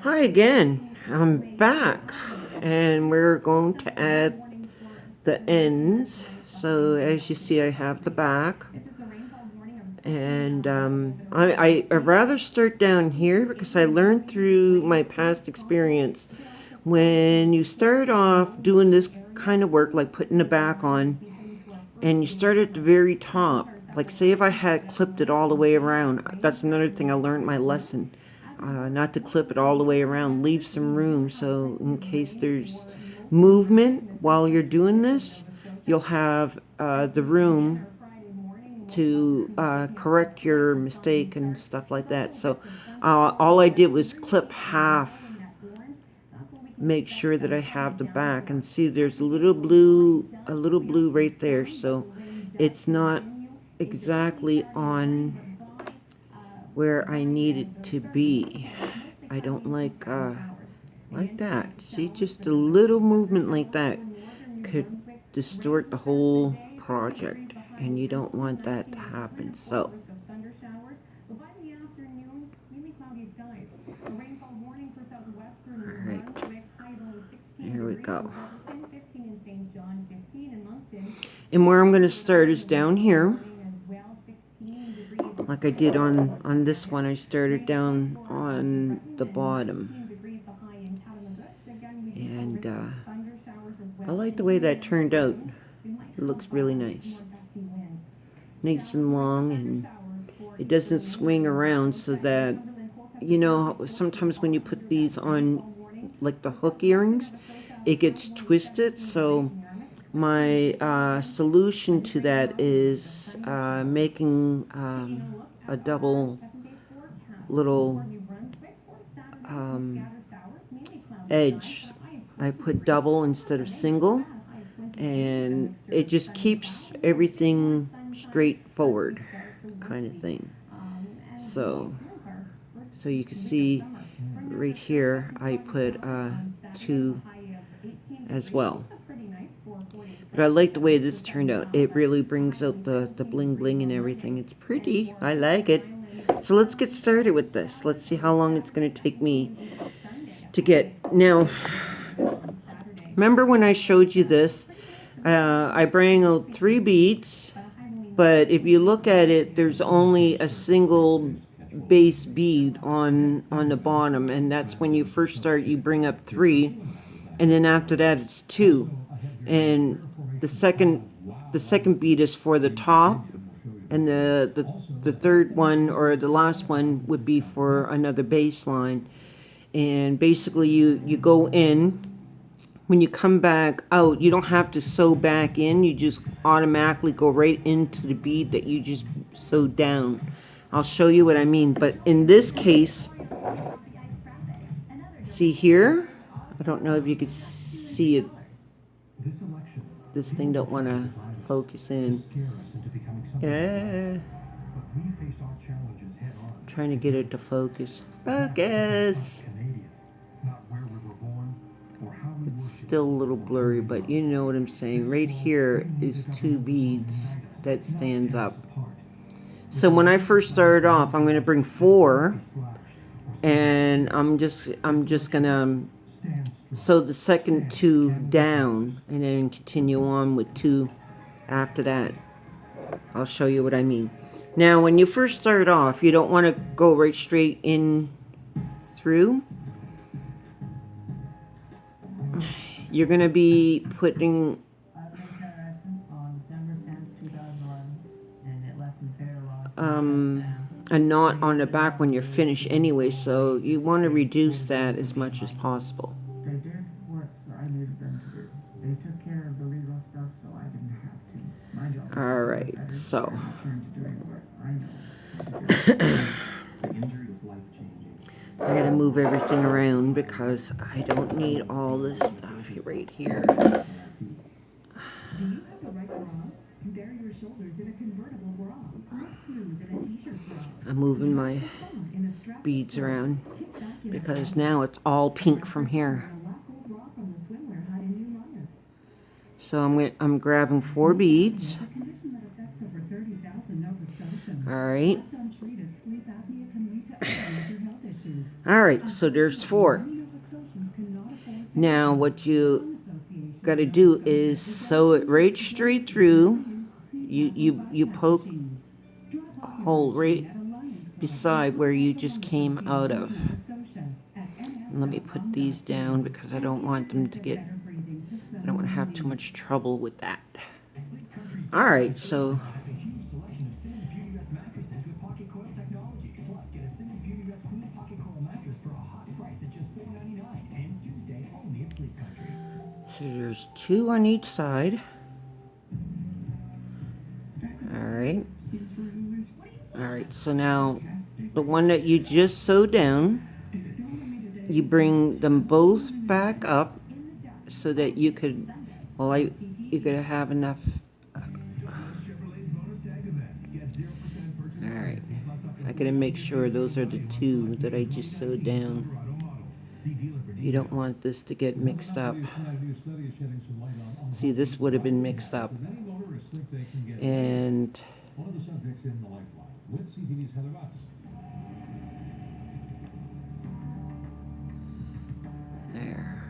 Hi again, I'm back and we're going to add the ends. So as you see, I have the back, and I'd rather start down here because I learned through my past experience when you start off doing this kind of work, like putting the back on, and you start at the very top, like say if I had clipped it all the way around. That's another thing I learned my lesson. Not to clip it all the way around, leave some room so in case there's movement while you're doing this, you'll have the room to correct your mistake and stuff like that. So all I did was clip half, make sure that I have the back, and see there's a little blue right there, so it's not exactly on where I need it to be. I don't like that. See, just a little movement like that could distort the whole project, and you don't want that to happen. So, alright, here we go. And where I'm going to start is down here. Like I did on this one, I started down on the bottom. And I like the way that turned out. It looks really nice. Nice and long, and it doesn't swing around so that, you know, sometimes when you put these on, like the hook earrings, it gets twisted. So my solution to that is making a double little edge. I put double instead of single, and it just keeps everything straightforward, kind of thing. So you can see right here I put 2 as well. But I like the way this turned out. It really brings out the bling bling and everything. It's pretty. I like it. So let's get started with this. Let's see how long it's going to take me to get. Now, remember when I showed you this? I bring out 3 beads, but if you look at it, there's only a single base bead on the bottom, and that's when you first start. You bring up 3, and then after that it's 2, and the second bead is for the top, and the third one, or the last one, would be for another baseline. And basically you go in. When you come back out, you don't have to sew back in. You just automatically go right into the bead that you just sewed down. I'll show you what I mean. But in this case, see here? I don't know if you could see it. This thing don't want to focus in. Yeah. Trying to get it to focus. Focus! It's still a little blurry, but you know what I'm saying. Right here is 2 beads that stands up. So when I first started off, I'm going to bring 4, and I'm just gonna sew the second 2 down, and then continue on with 2 after that. I'll show you what I mean. Now, when you first start off, you don't want to go right straight in through. You're going to be putting a knot on the back when you're finished anyway, so you want to reduce that as much as possible. Alright, so I gotta move everything around because I don't need all this stuff right here. I'm moving my beads around because now it's all pink from here. So I'm grabbing 4 beads. Alright. Alright, so there's 4. Now what you gotta do is sew it right straight through. You poke a hole right beside where you just came out of. And let me put these down because I don't want them to get, I don't want to have too much trouble with that. Alright, so there's 2 on each side. Alright. Alright, so now the one that you just sewed down, you bring them both back up so that you could, well, you could have enough. Alright, I gotta make sure those are the 2 that I just sewed down. You don't want this to get mixed up. See, this would have been mixed up. And there.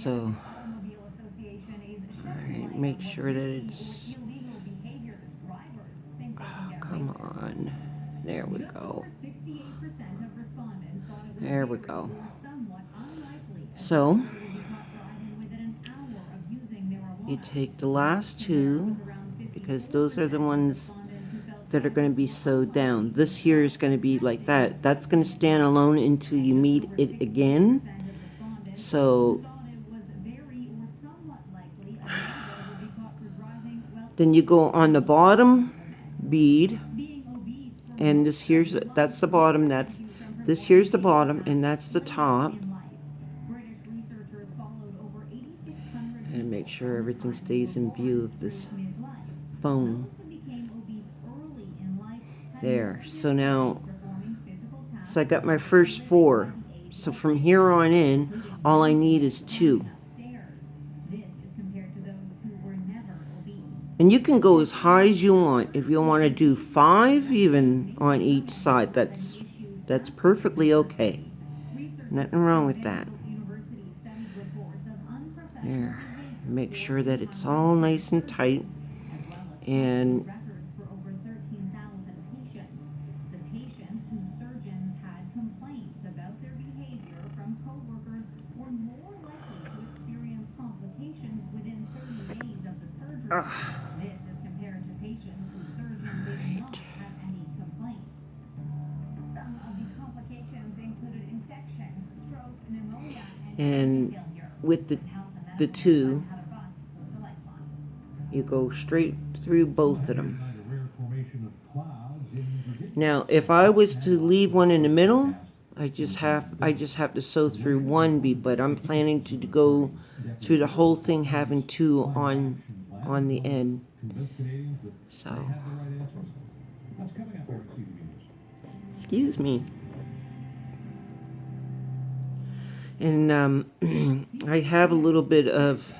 So, alright, make sure that it's, oh, come on. There we go. There we go. So, you take the last 2, because those are the ones that are going to be sewed down. This here is going to be like that. That's going to stand alone until you meet it again. So, then you go on the bottom bead, and this here's, that's the bottom, this here's the bottom, and that's the top. And make sure everything stays in view of this phone. There. So now, so I got my first 4. So from here on in, all I need is 2. And you can go as high as you want. If you want to do 5 even on each side, that's perfectly okay. Nothing wrong with that. There. Make sure that it's all nice and tight. And and with the 2, you go straight through both of them. Now, if I was to leave one in the middle, I just have to sew through 1 bead, but I'm planning to go through the whole thing having 2 on the end. So, excuse me. And I have a little bit of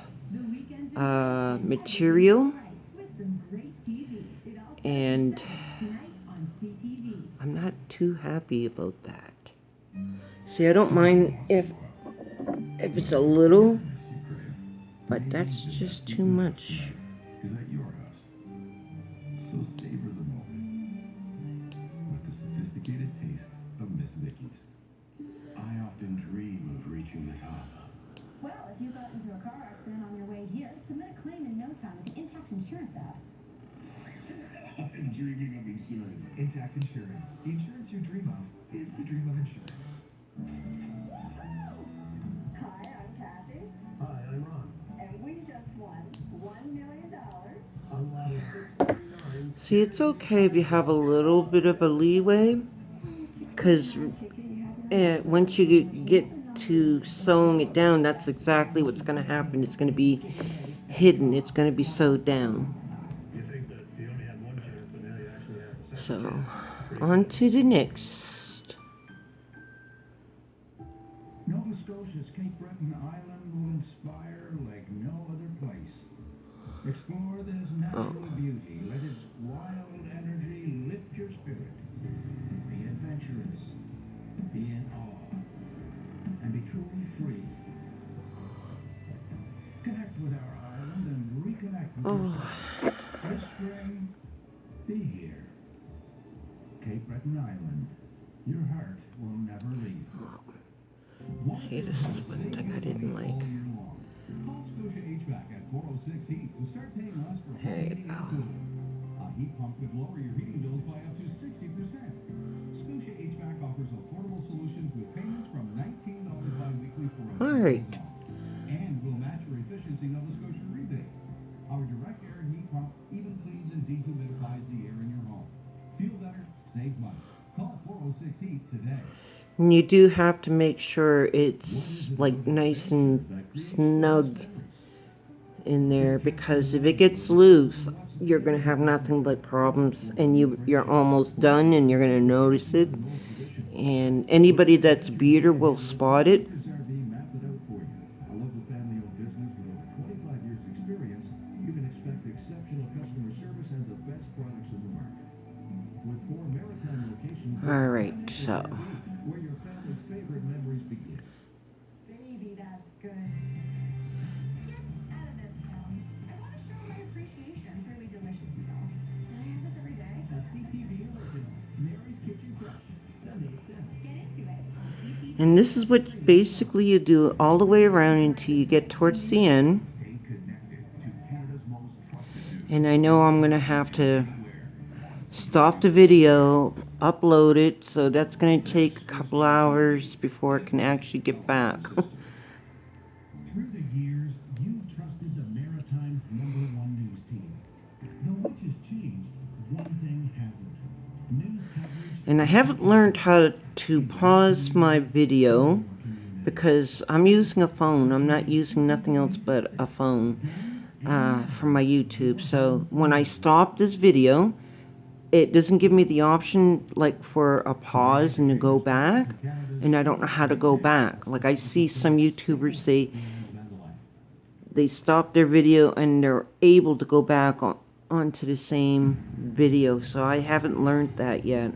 material, and I'm not too happy about that. See, I don't mind if it's a little, but that's just too much. Is at your house. So savor the moment with the sophisticated taste of Miss Vicky's. I often dream of reaching the top. Well, if you got into a car accident on your way here, submit a claim in no time with the Intact Insurance app. I'm dreaming of insurance. Intact Insurance. The insurance you dream of is the dream of insurance. Hi, I'm Kathy. Hi, I'm Ron. And we just won $1 million. See, it's okay if you have a little bit of a leeway, because once you get to sewing it down, that's exactly what's going to happen. It's going to be hidden. It's going to be sewed down. So, on to the next. Nova Scotia's Cape Breton Island will inspire like no other place. Explore this natural beauty. Let its wild energy lift your spirit. Be adventurous. be in awe, and be truly free. Connect with our island and reconnect with yourself. This spring, be here. Cape Breton Island. Your heart will never leave. Okay, this is one thing I didn't like. Call Scotia HVAC at 406 Heat to start paying less for home There you heating and go. cooling. A heat pump could lower your heating bills by up to 60%. Scotia HVAC offers affordable solutions with payments from $19 bi-weekly for a All right. zone. And will match your efficiency Nova Scotia rebate. Our direct air heat pump even cleans and dehumidifies the air in your home. Feel better, save money. Call 406 Heat today. And you do have to make sure it's like nice and snug in there, because if it gets loose, you're gonna have nothing but problems, and you're almost done and you're gonna notice it, and anybody that's a beater will spot it. RV mapped it out for you. A local family-owned business with over 25 years experience, you can expect exceptional customer service and the best products in the market. With 4 maritime locations, All right, so where your family's favorite memories begin. Baby, that's good. Get out of this town. I want to show my appreciation. Really delicious meal. Can I have this every day? A CTV original, Mary's Kitchen Fresh, Sunday at 7. Get into it. CTV. and this is what basically you do all the way around until you get towards the end. Stay connected to Canada's most trusted news. And I know I'm gonna have to stop the video, upload it, so that's gonna take a couple hours before I can actually get back. Through the years, you've trusted the Maritime's #1 news team. Though much has changed, one thing hasn't. News coverage. And I haven't learned how to pause my video because I'm using a phone. I'm not using nothing else but a phone for my YouTube. So when I stop this video, it doesn't give me the option like for a pause and to go back, and I don't know how to go back. Like I see some YouTubers, they stop their video and they're able to go back onto the same video. So I haven't learned that yet.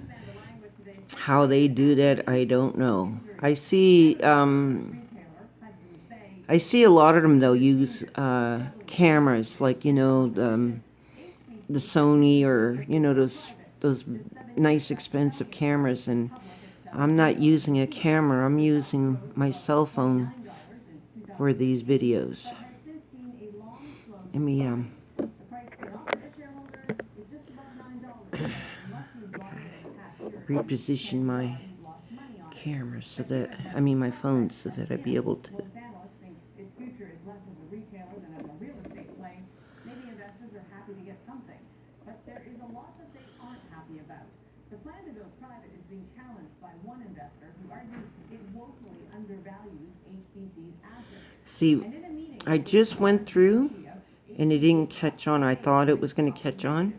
How they do that, I don't know. I see a lot of them though use cameras, like the Sony, or those nice expensive cameras, and I'm not using a camera. I'm using my cell phone for these videos. Let me reposition my camera so that my phone, so that I'd be able to. Most analysts think its future is less as a retailer than as a real estate play. Maybe investors are happy to get something, but there is a lot that they aren't happy about. The plan to go private is being challenged by one investor who argues it woefully undervalues HBC's assets. See, And in a meeting, I just went through and it didn't catch on. I thought it was going to catch on.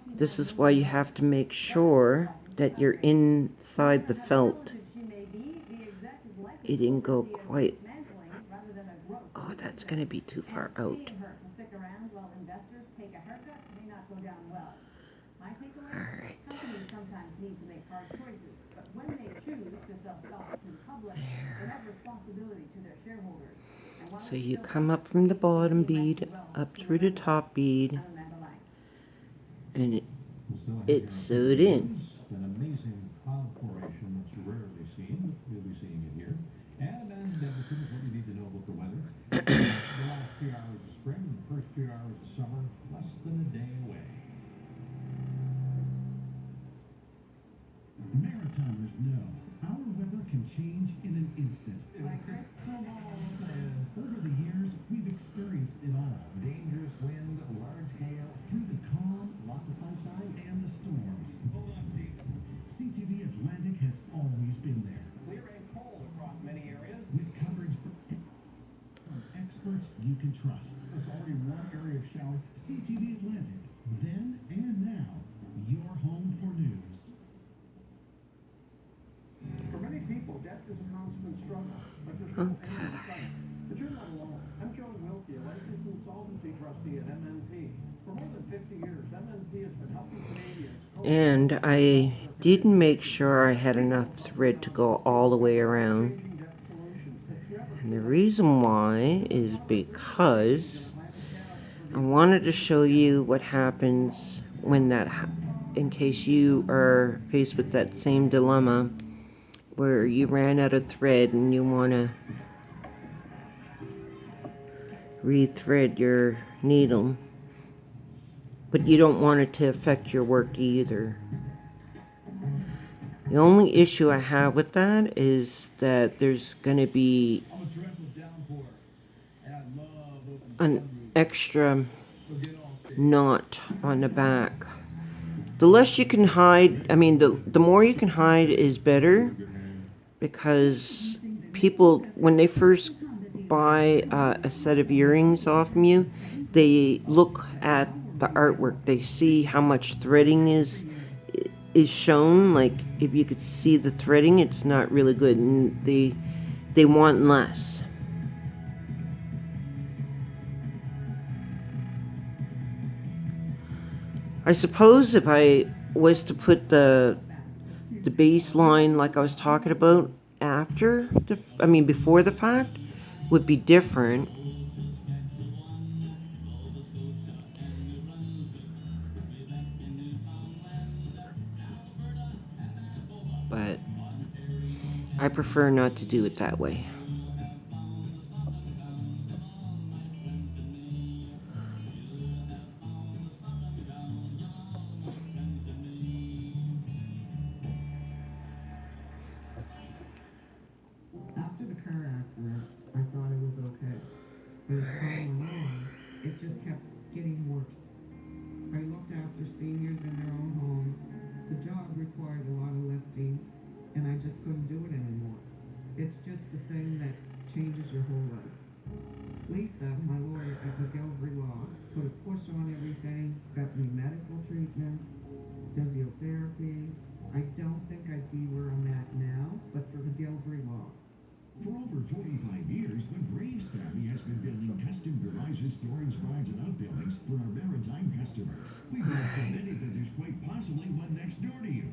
This is why you have to make sure that you're inside the felt. It didn't go quite. Oh, that's going to be too far out. Alright. So you come up from the bottom bead, up through the top bead, and it's sewed in. An amazing cloud formation that's rarely seen. You'll be seeing it here. And then this is what you need to know about the weather. The last few hours of spring and the first few hours of summer, less than a day away. Maritimers know our weather can change in an instant. Over the years, we've experienced it all. Dangerous wind, large hail, through the calm, lots of sunshine, and the storms. Hold on, Pete. CTV Atlantic has always been there. Clear and cold across many areas. With coverage from experts you can trust. There's already one area of showers. CTV Atlantic. Then and now, your home for news. For many people, debt is a constant struggle. But there's no end in sight. But you're not alone. I'm Joe Wilkie, a licensed insolvency trustee at MNP. For more than 50 years, MNP has been helping Canadians. And I didn't make sure I had enough thread to go all the way around. And the reason why is because I wanted to show you what happens when in case you are faced with that same dilemma where you ran out of thread and you want to rethread your needle, but you don't want it to affect your work either. The only issue I have with that is that there's going to be an extra knot on the back. The less you can hide, I mean, the more you can hide is better, because people, when they first buy a set of earrings off from you, they look at the artwork. They see how much threading is shown. Like, if you could see the threading, it's not really good, and they want less. I suppose if I was to put the baseline like I was talking about before the fact, would be different. But I prefer not to do it that way. After the car accident, I thought it was okay. But as time went on, it just kept getting worse. I looked after seniors in their own homes. The job required a lot of lifting, and I just couldn't do it anymore. It's just the thing that changes your whole life. Lisa, my lawyer at McGillivray Law, put a push on everything, got me medical treatments, physiotherapy. I don't think I'd be where I'm at now, but for McGillivray Law. For over 45 years, the Graves family has been building custom garages, storage barns, and outbuildings for our maritime customers. We've also admitted that there's quite possibly one next door to you.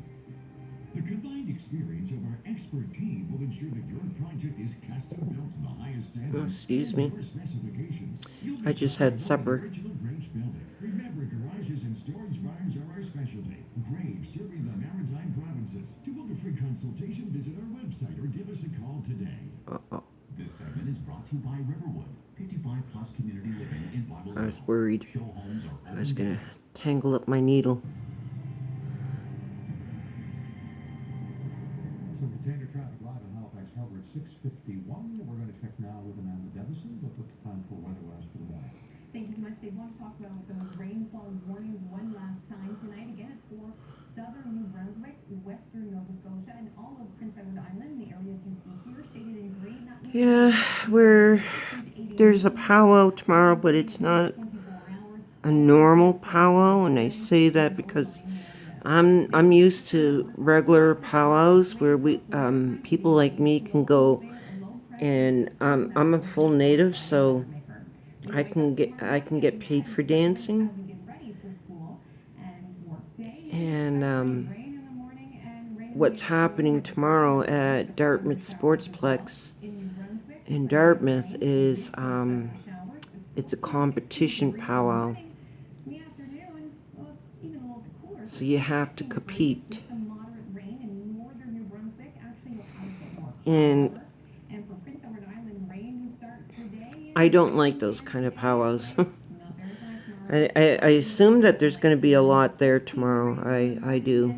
The combined experience of our expert team will ensure that your project is custom built to the highest standards. Excuse me. And your specifications. I just had supper. Original Graves building. Remember, garages and storage barns are our specialty. Graves, serving the maritime provinces. To book a free consultation, visit our website or give us a call today. This segment is brought to you by Riverwood, 55 plus community living in Waterloo. I was worried Show homes are I was gonna tangle up my needle. Some container traffic live in Halifax Harbor at 6:51. We're going to check now with Amanda Devison. What's the time for weather west for the morning? Thank you so much, Dave. I want to talk about those rainfall warnings one last time tonight. Again, it's for southern New Brunswick, western Nova Scotia, and all of Prince Edward Island. The areas you see here, shaded in green. There's a powwow tomorrow, but it's not a normal powwow, and I say that because I'm used to regular powwows where people like me can go, and I'm a full native, so I can get paid for dancing. And what's happening tomorrow at Dartmouth Sportsplex in Dartmouth is it's a competition powwow. So you have to compete. And I don't like those kind of powwows. I assume that there's going to be a lot there tomorrow. I do.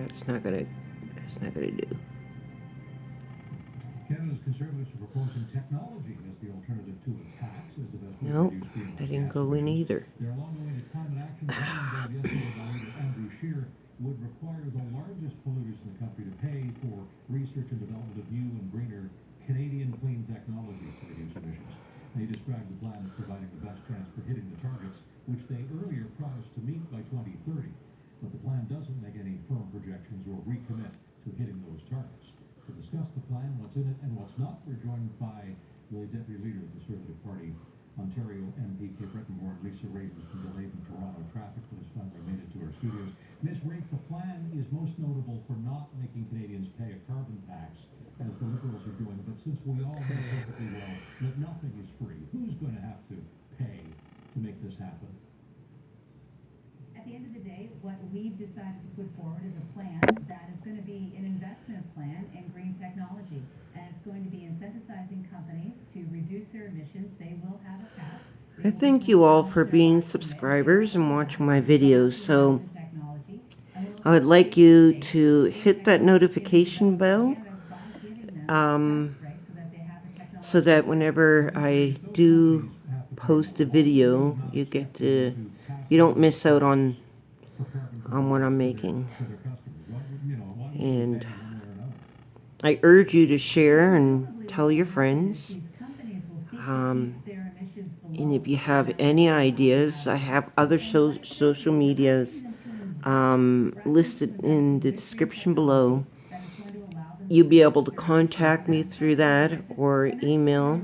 That's not gonna do. Canada's Conservatives are proposing technology as the alternative to a tax as the best way to Nope, reduce greenhouse that didn't gas go in emissions. either. Their long-awaited climate action plan unveiled yesterday by leader Andrew Scheer would require the largest polluters in the country to pay for research and development of new and greener Canadian clean technologies to reduce emissions. They described the plan as providing the best chance for hitting the targets, which they earlier promised to meet by 2030. but the plan doesn't make any firm projections or recommit to hitting those targets. To discuss the plan, what's in it, and what's not, we're joined by the Deputy Leader of the Conservative Party, Ontario MP Cape Breton-born Lisa Raitt, who's been delayed in Toronto traffic, but has finally made it to our studios. Ms. Raitt, the plan is most notable for not making Canadians pay a carbon tax, as the Liberals are doing. But since we all know perfectly well that nothing is free, who's going to have to pay to make this happen? At the end of the day, what we've decided to put forward is a plan that is going to be an investment plan in green technology. And it's going to be incentivizing companies to reduce their emissions. They will have a cap. I thank you all for being subscribers and watching my videos. So I would like you to hit that notification bell so that whenever I do post a video, you don't miss out on what I'm making. And I urge you to share and tell your friends. And if you have any ideas, I have other social medias listed in the description below. You'll be able to contact me through that or email.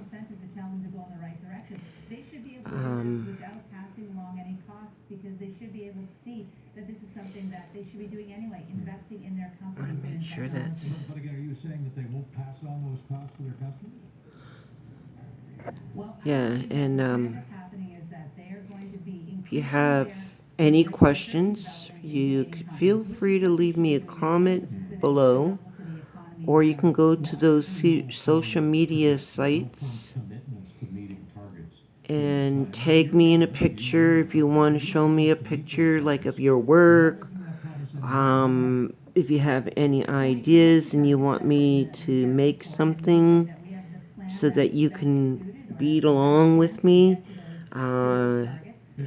Without passing along any costs, because they should be able to see that this is something that they should be doing anyway, investing in their companies. Make sure that's... But again, are you saying that they won't pass on those costs to their customers? Well, Yeah, and happening is that they are going to be if you have any questions, you could feel free to leave me a comment below, or you can go to those social media sites and tag me in a picture if you want to show me a picture like of your work. If you have any ideas and you want me to make something so that you can bead along with me,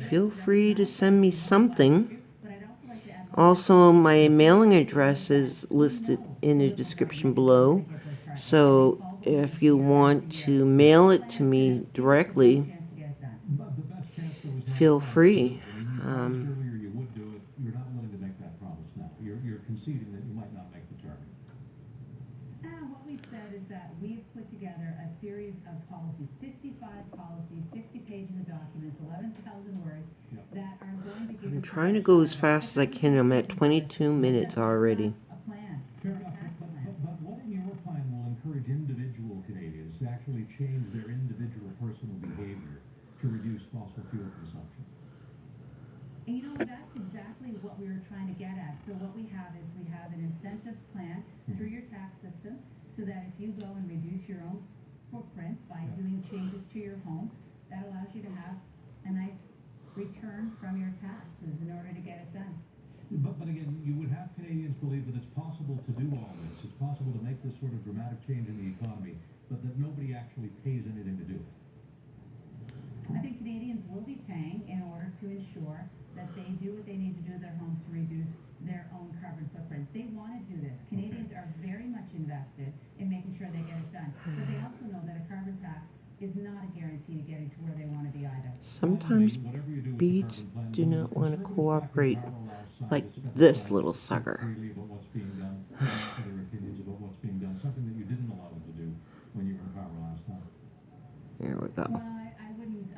feel free to send me something. Also, my mailing address is listed in the description below, so if you want to mail it to me directly, feel free. Earlier you would do it. You're not willing to make that promise now. You're conceding that you might not make the target. What we've said is that we've put together a series of policies, 55 policies, 60 pages of documents, 11,000 words, that are going to give I'm trying to go as fast as I can. I'm at 22 minutes already. a plan. Fair enough, but what in your plan will encourage individual Canadians to actually change their individual personal behavior to reduce fossil fuel consumption? And you know, that's exactly what we were trying to get at. So what we have is we have an incentive plan through your tax system, so that if you go and reduce your own footprint by doing changes to your home, that allows you to have a nice return from your taxes in order to get it done. But again, you would have Canadians believe that it's possible to do all this. It's possible to make this sort of dramatic change in the economy, but that nobody actually pays anything to do it. I think Canadians will be paying in order to ensure that they do what they need to do to their homes to reduce their own carbon footprint. They want to do this. Canadians are very much invested in making sure they get it done. But they also know that a carbon tax is not a guarantee to getting to where they want to be either. Sometimes beads do not want to cooperate like this little sucker. Freely about what's being done, other opinions about what's being done, something that you didn't allow them to do when you were in power last time. There we go. Well,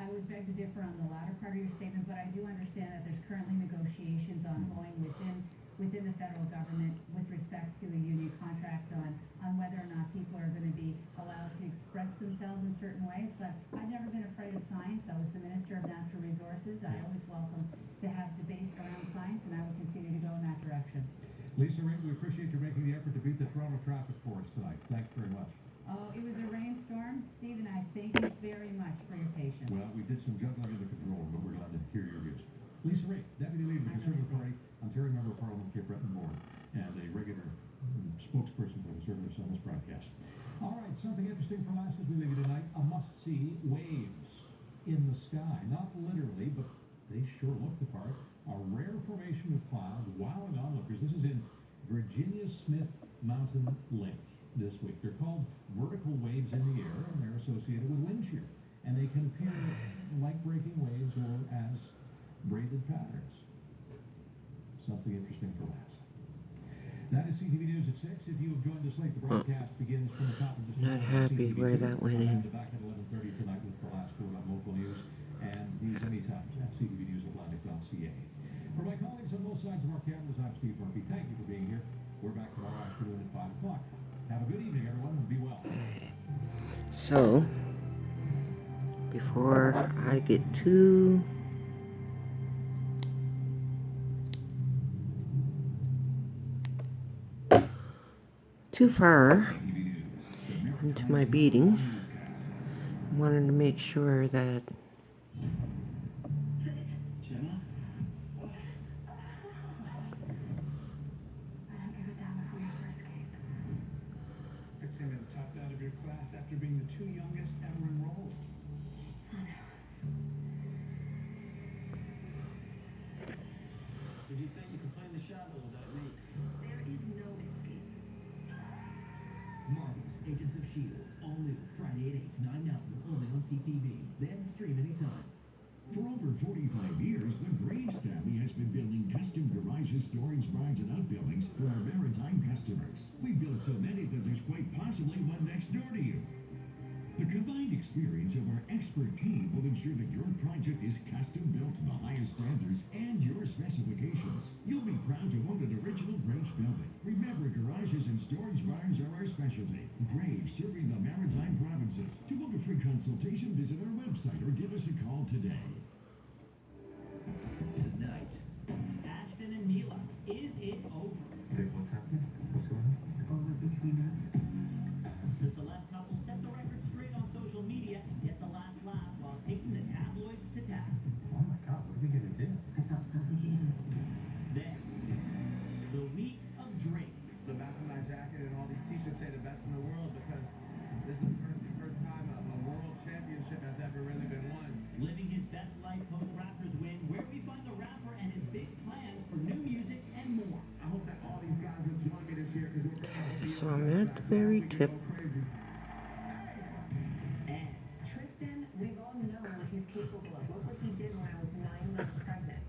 I would beg to differ on the latter part of your statement, but I do understand that there's currently negotiations ongoing within the federal government with respect to a union contract on whether or not people are going to be allowed to express themselves in certain ways. But I've never been afraid of science. I was the Minister of Natural Resources. I always welcome to have debates around science, and I will continue to go in that direction. Lisa Raitt, we appreciate you making the effort to beat the Toronto traffic for us tonight. Thanks very much. Oh, it was a rainstorm, Steve, and I thank you very much for your patience. Well, we did some juggling in the control room, but we're glad to hear your views. Lisa Raitt, Deputy Leader of the Conservative Party, Ontario Member of Parliament, Cape Breton-born, and a regular spokesperson for the Conservatives on this broadcast. All right, something interesting for last as we leave you tonight. A must-see, waves in the sky. Not literally, but they sure look the part. A rare formation of clouds wowing onlookers. This is in Virginia Smith Mountain Lake this week. They're called vertical waves in the air, and they're associated with wind shear. And they can appear like breaking waves or as braided patterns. something interesting for last. That is CTV News at 6. If you have joined us late, the broadcast begins from the top of the studio. Not happy where that went in. Back at 11:30 tonight with the last word on local news and news anytime at ctvnewsatlantic.ca. For my colleagues on both sides of our cameras, I'm Steve Murphy. Thank you for being here. We're back tomorrow afternoon at 5 o'clock. Have a good evening, everyone, and be well. So, before I get too far into my beading, I wanted to make sure that Fitzsimmons topped out of your class after being the 2 youngest ever enrolled. Did you think you could play in the shadows without me? There is no escape. Marvel's Agents of S.H.I.E.L.D. All new Friday at 8, 9 Mountain, only on CTV. Then stream anytime. For over 45 years, the Graves family has been building custom garages, storage barns, and outbuildings for our maritime customers. We built so many that there's quite possibly one next door to you. The combined experience of our expert team will ensure that your project is custom built to the highest standards and your specifications. You'll be proud to own an original Graves building. Remember, garages and storage barns are our specialty. Graves, serving the maritime provinces. To book a free consultation, visit our website or give us a call today. Tonight, Ashton and Mila, is it over? Dave, what's happening? What's going on? It's over between us. The celeb couple set the record straight on social media, yet the last laugh while taking the tabloids to task. Oh my God, what are we gonna do? I felt suffocated. Then, the week of drink. The back of my jacket and all these t-shirts say the best in the world because this is the first time a world championship has ever really been won. Living his best life post-Raptors win, where we find the rapper and his big plans for new music and more. I hope that all these guys will join me this year because we're going to so I'm at the very tip. And Tristan, we've all known what he's capable of. Look what he did when I was 9 months pregnant.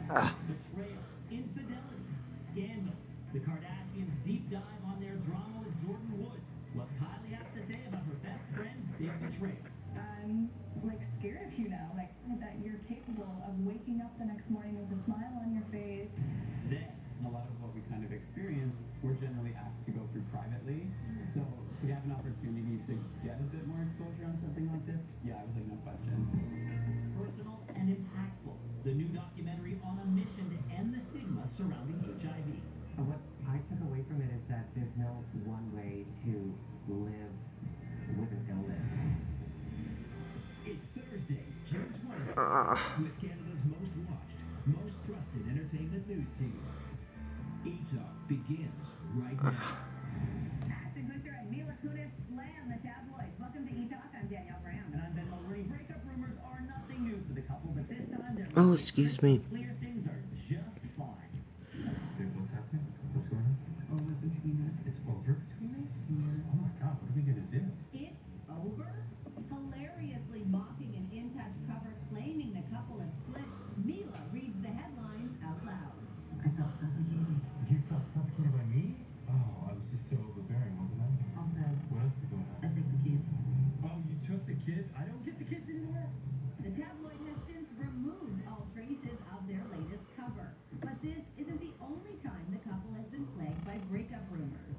betrayal, infidelity, scandal. The Kardashians deep dive on their drama with Jordan Woods. What Kylie has to say about her best friend's big betrayal. I'm like scared of you now, like that you're capable of waking up the next morning with a smile on your face. Then, a lot of what we kind of experience, we're generally asked to go through privately. So to have an opportunity to get a bit more exposure on something like this, yeah, I was like, no question. personal and impactful. The new documentary on a mission to end the stigma surrounding HIV. What I took away from it is that there's no one way to live with an illness. It's Thursday, June 20th, with Canada's most watched, most trusted entertainment news team. E-Talk begins right now. Ashton Kutcher and Mila Kunis slam the tabloids. Welcome to E-Talk. I'm Danielle Brown. And I'm Ben Mulroney. Breakup rumors are nothing new for the couple, but this time they're Oh, excuse me. clear things are just fine. Dave, what's happening? What's going on? It's over between us. It's over between us? Oh my God, what are we gonna do? It's over? Hilariously mocking an In Touch cover claiming the couple has split, Mila reads the headlines out loud. I felt suffocated. You felt suffocated by me? Oh, I was just so overbearing, wasn't I? Also, What else is going on? I took the kids. Oh, you took the kid? I don't get the kids anymore? The tabloid has since removed all traces of their latest cover. But this isn't the only time the couple has been plagued by breakup rumors.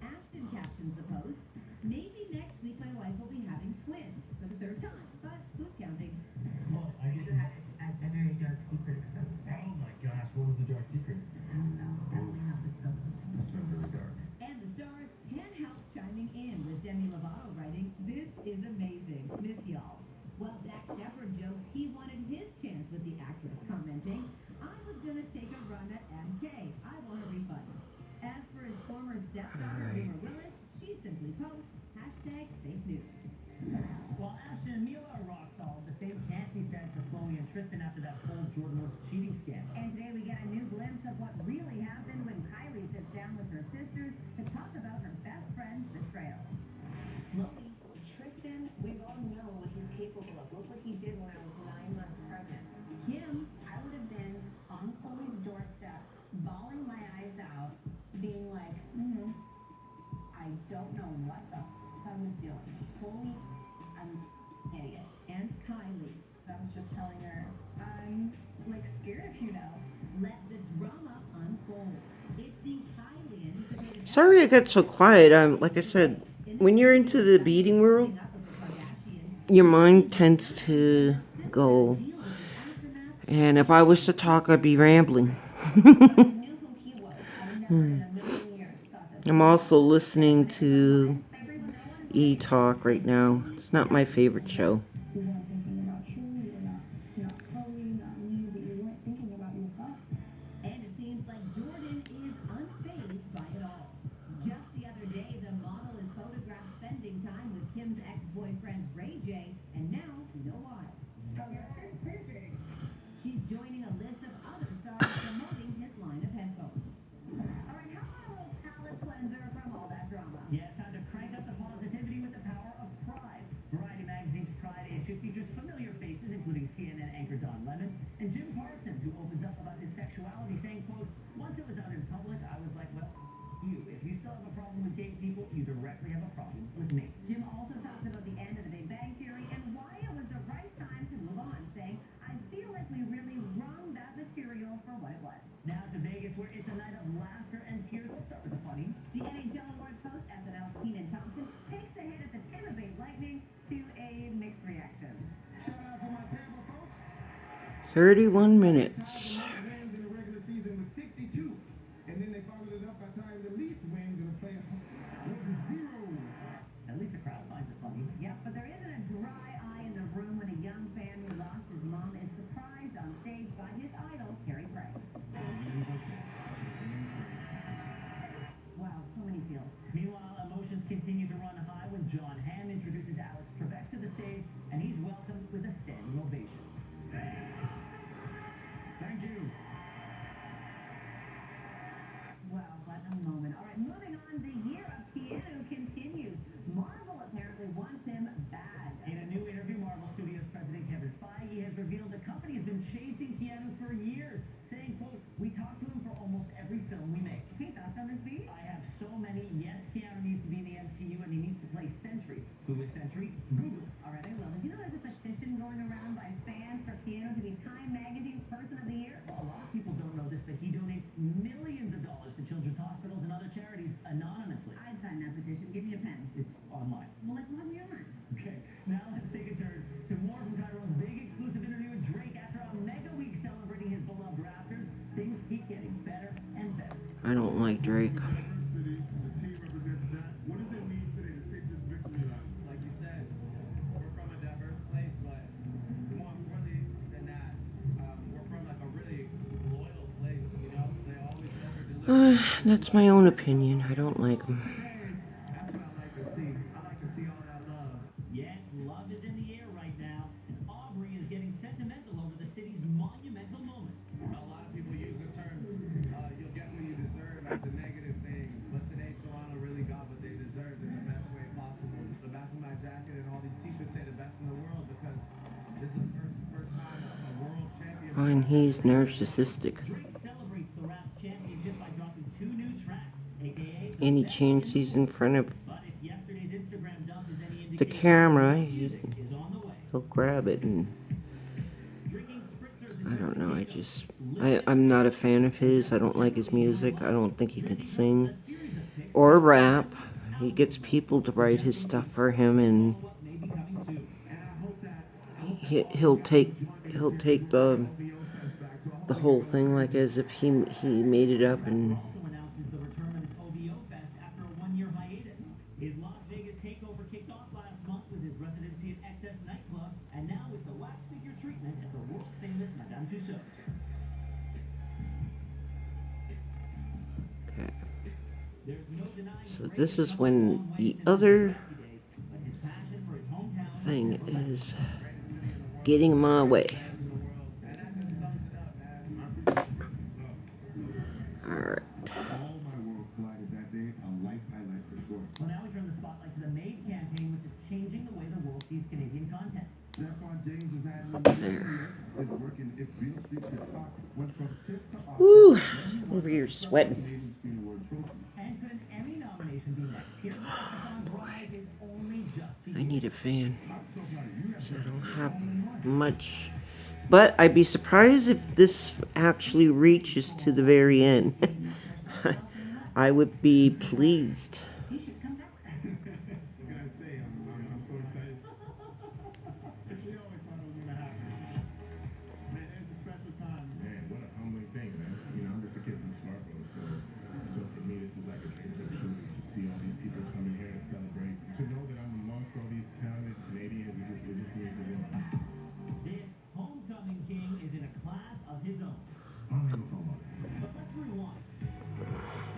Ashton captions the post, "Maybe next week my wife will be having twins for the third time, but who's counting?" Well, I You didn't. had a very dark secret exposed. Oh my gosh, what was the dark secret? I don't know. I only have this book. That's been really dark. And the stars can't help chiming in with Demi Lovato writing, "This is amazing. Miss y'all." While Dak Shepard jokes he wanted his chance with the actress, commenting, "I was gonna take a run at MK. I want a refund." As for his former stepdaughter, Boomer Willis, she simply posts, #fake news. While Ashton and Mila are rock solid, the same can't be said for Chloe and Tristan after that whole Jordan Woods cheating scandal. And today we get a new glimpse of what really happened when Kylie sits down with her sisters to talk about her best friend's betrayal. Chloe, Tristan, we've all known what he's capable of. Look what he did when I was 9 months pregnant. Kim, I would have been on Chloe's doorstep Kylie. I was just telling her, I'm like scared of you now. Let the drama unfold. It's the Kylie. Sorry I got so quiet. Like I said, when you're into the beading world, your mind tends to go. And if I was to talk, I'd be rambling. I'm also listening to E-Talk right now. It's not my favorite show. And it seems like Jordan is unfazed by it all. Just the other day, the model is photographed spending time with Kim's ex-boyfriend Ray J, and now you know why. She's joining a list of other stars promoting his line of headphones. All right, how about a little palate cleanser from all that drama? Yeah, it's time to crank up the positivity with the power of Pride. Variety Magazine's Pride issue features familiar faces, including CNN anchor Don Lemon and Jim Parsons, who opens up about his sexuality, saying, quote, "Once it was out in public, I was like, well, you. If you still have a problem with gay people, you directly have a problem with me." Jim also talks about the end of the Big Bang Theory and why it was the right time to move on, saying, I feel like we really wrung that material for what it was. Now to Vegas, where it's a night of laughter and tears. Let's start with the funny. The NHL Awards host, SNL's Keenan Thompson, takes a hit at the Tampa Bay Lightning to a mixed reaction. Shout out to my Tampa folks. 31 minutes. Wins in the regular season with 62, and then they followed it up by tying the least wins in the playoffs with 0. At least the crowd finds it funny. Yep, but there isn't a dry eye in the room when a young fan who lost his mom is surprised on stage by his idol, Carrie Price. Wow, so many feels. Meanwhile, emotions continue to run high when John Hamm introduces Alex Trebek to the stage, and he's welcomed with a standing ovation. Thank you. Wow, what a moment. All right, moving on, the year of Keanu continues. Marvel apparently wants him bad. In a new interview, Marvel Studios president Kevin Feige has revealed the company has been chasing Keanu for years, saying, quote, "We talk to him for almost every film we make. Hey, thoughts on this beat? I have so many. Yes, Keanu needs to be in the MCU, and he needs to play Sentry." Who is Sentry? Google it. All right, I will. Did you know there's a petition going around by fans for Keanu to be Time Magazine's Person of the Year? A lot of people don't know this, but he donates millions of dollars to children's hospitals and other charities anonymously. I'd sign that petition. Give me a pen. It's online. Well, like, log me on. Okay, now let's take a turn to more from Tyrone's big exclusive interview with Drake. After a mega week celebrating his beloved Raptors, things keep getting better and better. I don't like Drake. The team represents that. What does it mean today to take this victory out? Like you said, we're from a diverse place, but more importantly than that, we're from like a really loyal place, you know? They always never deliver. That's my own opinion. I don't like him. That's what I like to see. I like to see all that love. Yes, love is in the air right now, and Aubrey is getting sentimental over the city's monumental moment. A lot of people use the term, you'll get what you deserve as a negative thing, but today Toronto really got what they deserved in the best way possible. The back of my jacket and all these t-shirts say the best in the world because this is the first time a world champion. And he's narcissistic. Drake celebrates the rap championship by dropping 2 new tracks, aka Any chance he's in front of But if yesterday's Instagram dump is any the indication, camera, music is on the way. he'll grab it and Drinking spritzers I and don't know. I'm not a fan of his. I don't like his music. I don't think he can sing or rap. He gets people to write his stuff for him, and what may be coming soon. And I hope that he'll take the whole thing like as if he made it up. And Also announces the return of his OVO Fest after a 1-year hiatus. His Las Vegas takeover kicked off last month with his residency at XS nightclub, and now with the wax figure treatment at the world famous Madame Tussauds. okay. There's no denying So Drake this has is come a when long way the since other his days, but his passion for his hometown thing never left. is getting my way. Alright. All my worlds collided that day. A life highlight for sure. Well, now we turn the spotlight to the MADE campaign, which is changing the way the world sees Canadian content. Stephon James is adding There. is working if Beale Street could talk went from tip to off. Woo! Over here sweating. Canadian Screen Award trophy. And could an Emmy nomination be next? Here's why Stefan's rise is only just I beginning. need a fan. I'm so proud of you. So I don't have much. But I'd be surprised if this actually reaches to the very end. I would be pleased. What can I say? I'm so excited. We always thought it was gonna happen. Man, it's a special time. Man, what a humbling thing, man. You know, I'm just a kid from Smartphone, so for me, this is like a dream come true to see all these people coming here and celebrate. To know that I'm amongst all these talented Canadians, it just means the world. This homecoming king is in a class of his own. But let's rewind.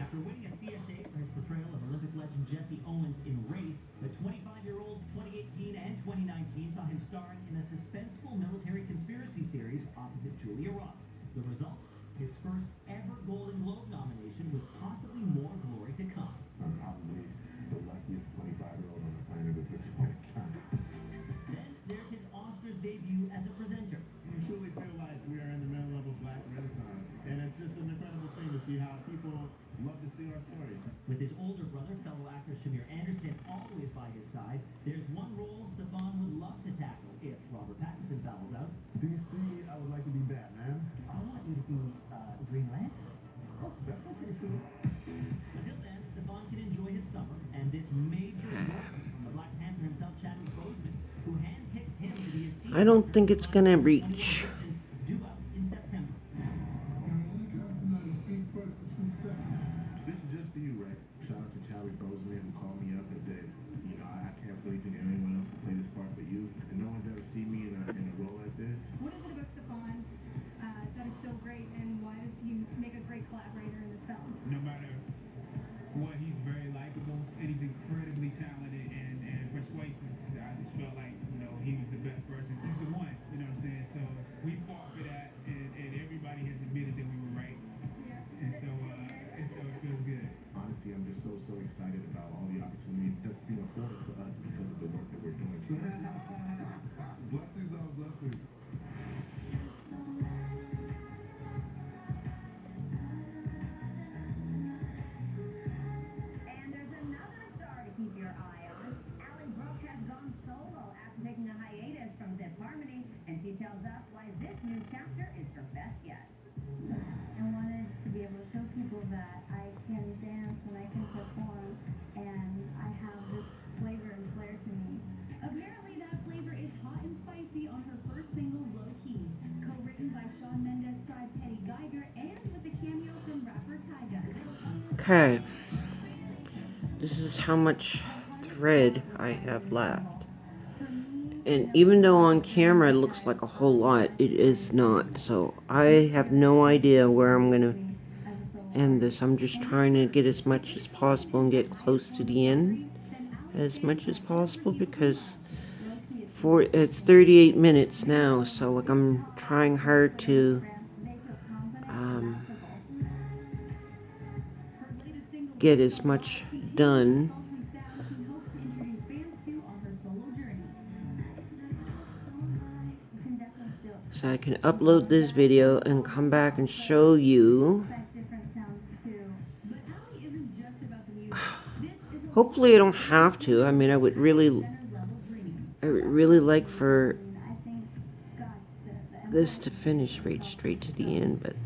After winning a CSA for his portrayal of Olympic legend Jesse Owens in Race, the 25-year-old 2018 and 2019 saw him starring in a suspenseful military conspiracy series opposite Julia Roberts. The result? His first ever Golden Globe nomination with possibly more glory to come. I'm probably the luckiest 25-year-old on the planet at this point in time. Then there's his Oscars debut as a presenter. We truly feel like we are in the middle of a black renaissance, and it's just an incredible thing to see how people love to see our stories. With his older brother, fellow actor Shamir Anderson, always by his side, there's one role Stefan would love to tackle if Robert Pattinson fouls out. DC, I would like to be Batman. I want you to be Green Lantern. Oh, that's okay, too. Until then, Stefan can enjoy his summer and this major endorsement from the Black Panther himself, Chadwick Boseman, who handpicks him to be a I don't think it's gonna reach. due out in September. This is just for you, Ray. Shout out to Chadwick Boseman who called me up and said, you know, I can't really think of anyone else to play this part but you. And no one's ever seen me in a role like this. What is it about Stefan that is so great, and why does he make a great collaborator in this film? No matter what, he's very likable and he's incredibly talented and persuasive. I just felt like, you know, he was the best person. He's the one, you know what I'm saying? So we fought for that, and everybody has admitted that we were right. Yeah. And so it feels good. Honestly, I'm just so excited about all the opportunities that's being afforded to us because of the work that we're doing. Blessings on blessings. And there's another star to keep your eye on. Ally Brooke has gone solo after taking a hiatus from Fifth Harmony, and she tells us why this new chapter is her best yet. I wanted to be able to show people that I can dance and I can perform, and I have this flavor and flair to me. Apparently that flavor is hot and spicy on her first single, Low Key, co-written by Shawn Mendes, stars Eddie Geiger, and with a cameo from rapper Tyga. Okay. This is how much thread I have left. And even though on camera it looks like a whole lot, it is not. So I have no idea where I'm going to end this. I'm just trying to get as much as possible and get close to the end as much as possible, because it's 38 minutes now, so like I'm trying hard to get as much done so I can upload this video and come back and show you. Hopefully I don't have to. I mean, I would really like for this to finish right straight to the end, but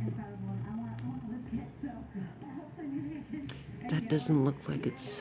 that doesn't look like it's.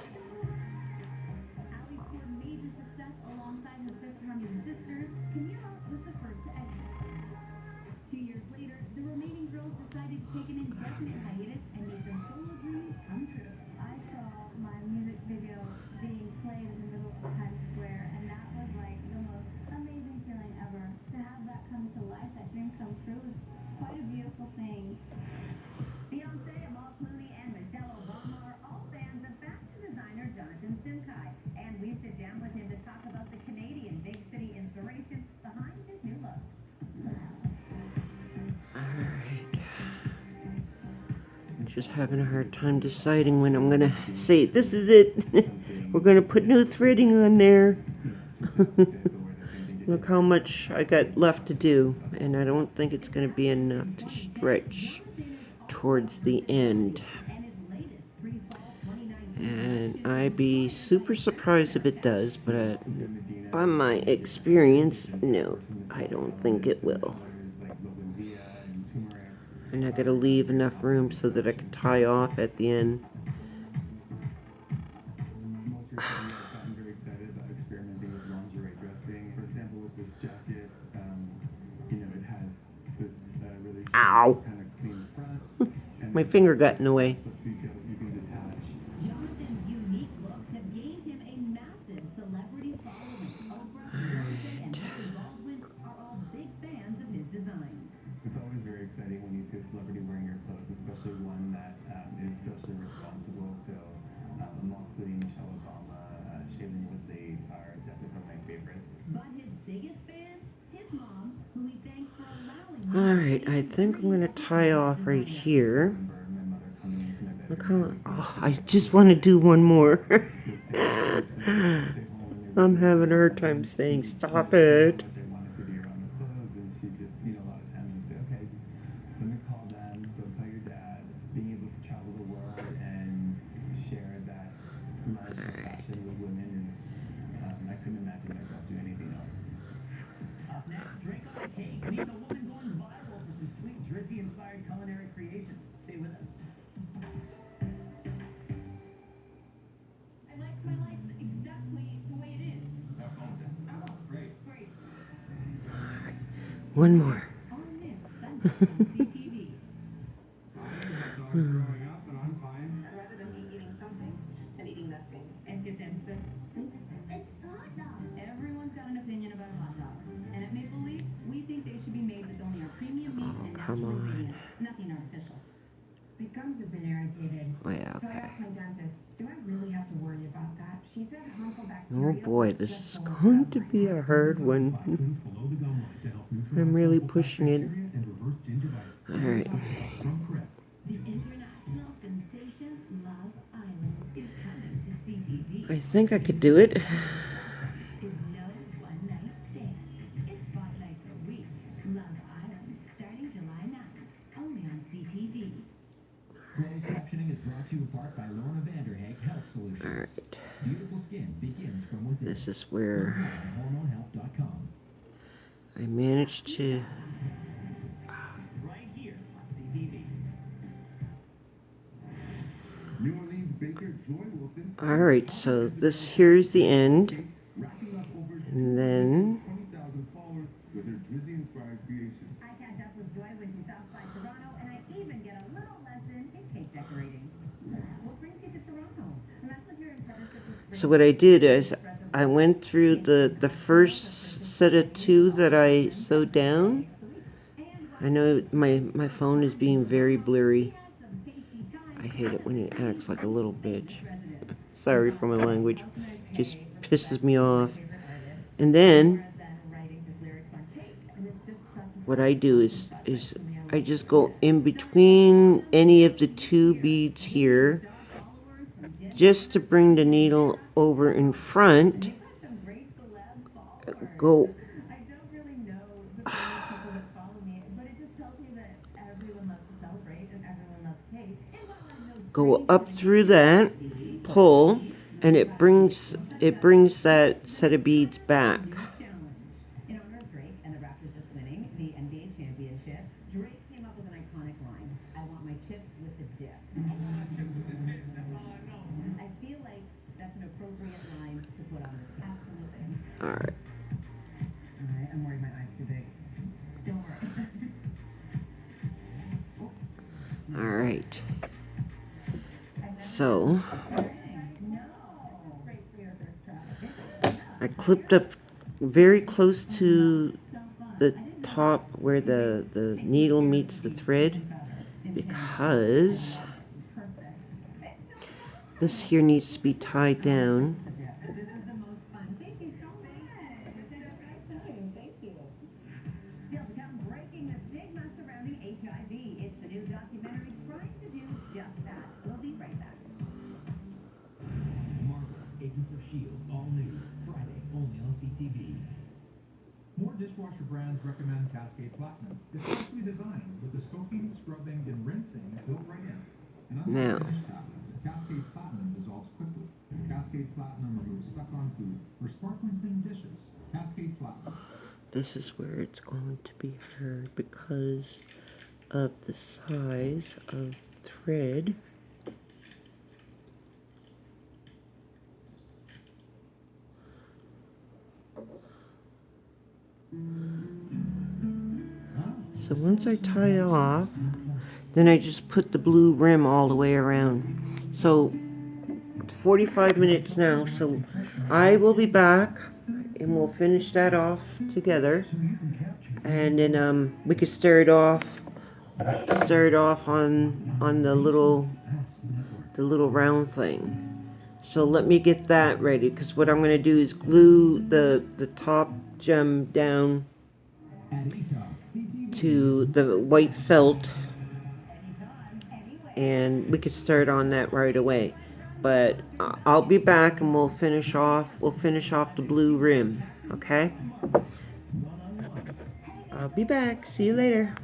Just having a hard time deciding when I'm gonna say this is it. We're gonna put new threading on there. Look how much I got left to do, and I don't think it's gonna be enough to stretch towards the end. And I'd be super surprised if it does, but by my experience, no, I don't think it will. And I gotta leave enough room so that I can tie off at the end. I'm very excited about experimenting with lingerie dressing. For example, with this jacket, you know, it has this really Ow! kind of clean front. My finger got in the way. You can detach. Jonathan's unique looks have gained him a massive celebrity following. Oprah, Beyonce, and Harry Baldwin are all big fans of his designs. It's always very exciting when you see a celebrity wearing your clothes, especially one that is socially responsible. So, including Michelle Obama, Shailene Woodley are definitely some of my favorites. But his biggest fan, his mom, who he thanks for allowing him. Alright, I think I'm gonna tie off right here. Look how, oh, I just want to do one more. I'm having a hard time saying stop it. Up next, drink on a cake. Meet the woman going viral for some sweet, Drizzy-inspired culinary creations. Stay with us. I like my life exactly the way it is. Oh, great. Great. One more. On Nick, Sunday on CTV. Growing up, and I'm fine. Rather than me eating something and eating nothing. Es que tense. Everyone's got an opinion about hot dogs. And at Maple Leaf, we think they should be made with only our premium meat and come natural on. ingredients. Nothing artificial. My gums have been irritated. Oh, yeah, So I okay. asked my dentist, do I really have to worry about that? She said harmful bacteria. Oh boy, this is going to be a hard one. Below the gum line to help neutralize I'm really harmful pushing it. bacteria and reverse gingivitis. Alright. From Crest. The international sensation Love Island is coming to CTV. I think I could do it. Is no one-night stand. It's 5 nights a week. Love Island, starting July 9th. Only on CTV. Closed captioning is brought to you in part by Lorna Vanderhag Health Solutions. Alright. Beautiful skin begins from within. This is where HormoneHealth.com. I managed to. Right here on CTV. New Orleans baker Joy Wilson. Alright, so this here's the end. Racking up over And then 20,000 followers with her Drizzy-inspired creations. I catch up with Joy when she stops by Toronto, and I even get a little lesson in cake decorating. What brings you to Toronto? I'm actually here in partnership with so what I did is I went through the first set of 2 that I sewed down. I know my phone is being very blurry. I hate it when it acts like a little bitch. Sorry for my language. Just pisses me off. And then what I do is I just go in between any of the 2 beads here just to bring the needle over in front. Go I don't really know the people that follow me, but it just tells me that everyone loves to celebrate and everyone loves cake. And while I know go up through that, pull, and it brings that set of beads back. challenge. In honor of Drake and the Raptors just winning the NBA championship, Drake came up with an iconic line. I want my chips with the dip. I feel like that's an appropriate line to put on this cake. Absolutely. Alright. Alright, I'm worried my eye's too big. Don't worry. Alright. So I clipped up very close to the top where the needle meets the thread because this here needs to be tied down. This is the most fun. Thank you so much. Thank you. Still to come, breaking the stigma surrounding HIV. It's the new documentary trying to do just that. We'll be right back. Marvel's Agents of S.H.I.E.L.D. All new. Friday, only on CTV. More dishwasher brands recommend Cascade Platinum. It's specially designed with the soaking, scrubbing, and rinsing built right in. And Now. unlike finish tablets, Cascade Platinum dissolves quickly. Cascade Platinum removes stuck-on food for sparkling clean dishes. Cascade Platinum. This is where it's going to be heard because of the size of thread. So once I tie off, then I just put the blue rim all the way around. So 45 minutes now, so I will be back and we'll finish that off together. And then we could start off on the little round thing. So let me get that ready, because what I'm going to do is glue the top gem down to the white felt, and we could start on that right away. But I'll be back and we'll finish off the blue rim, okay? I'll be back. See you later.